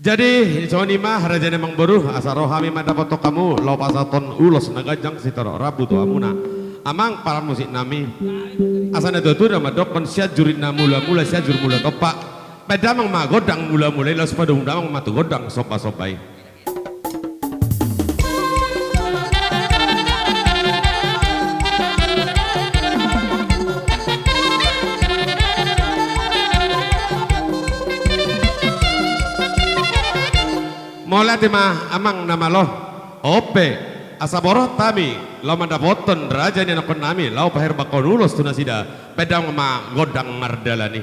Jadi Joni mah raja nemang beruh asa rohami mah dapat kamu lau pasaton ulos nagajang sitoro rabu to amuna amang para musik nami asana tu dah madok kon siajurin na mula siajur mula topak pedamang mah godang mula los padung damang mah tu godang sopai Mola mah amang nama loh ope asaboroh tami lau mandapoton raja ni nakon nami lau paher bakon ulos tunasida pedang ma godang mardalani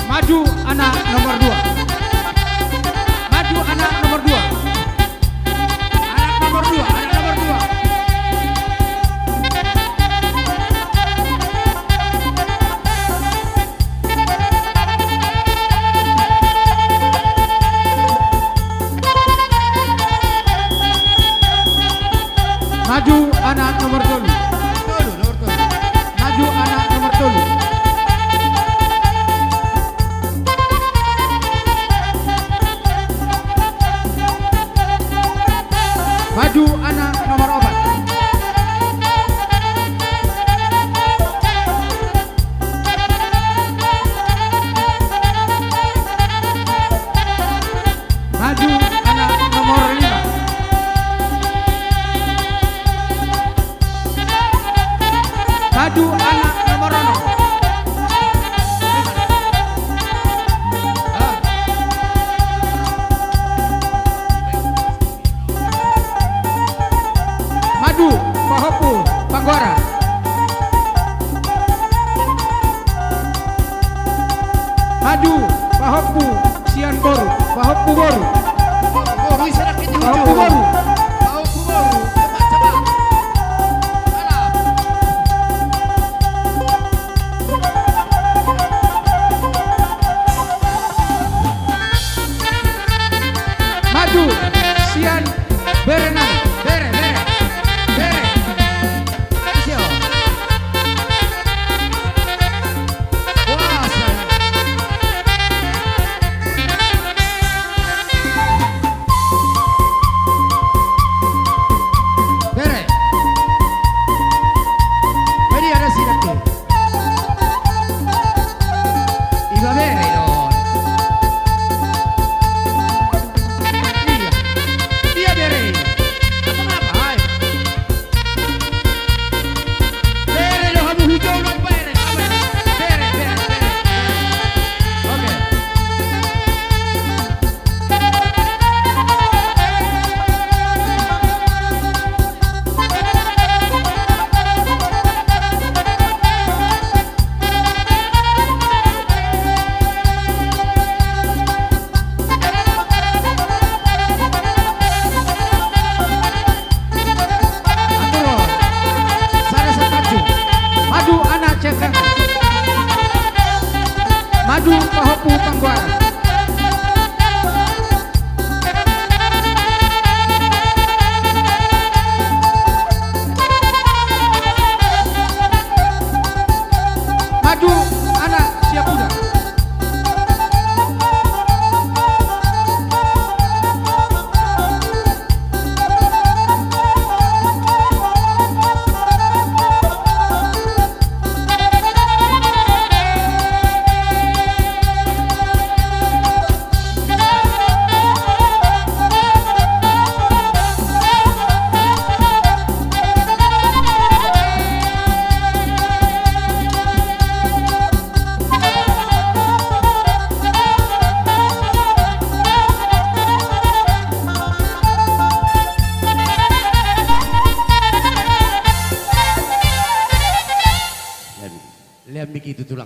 Maju anak nomor 2. Maju anak nomor 2. Anak nomor 2, anak nomor 2. Maju anak nomor 3. Maju anak nomor 3. Maju anak nomor 4. Maju anak nomor 5. Maju anak nomor 6. Maju Pahopu Panggora. Maju Pahopu Sian Boru. Pahopu Boru. Boru isarak itu. Pahopu Boru. Pahopu Boru. Cepat. Alam. Maju Sian Berenang. Bere. Siapa? Wah, Bere. Vedi adesso da te. I va bene, no? Via Bere. Apa ngapain? Bere lo kamu hijau lo Bere. Bere. Oke. Atur. Sana setaju. Maju anak Cekang. Maju Pahopu Panggora. Maju anak Siapuda. itu tulang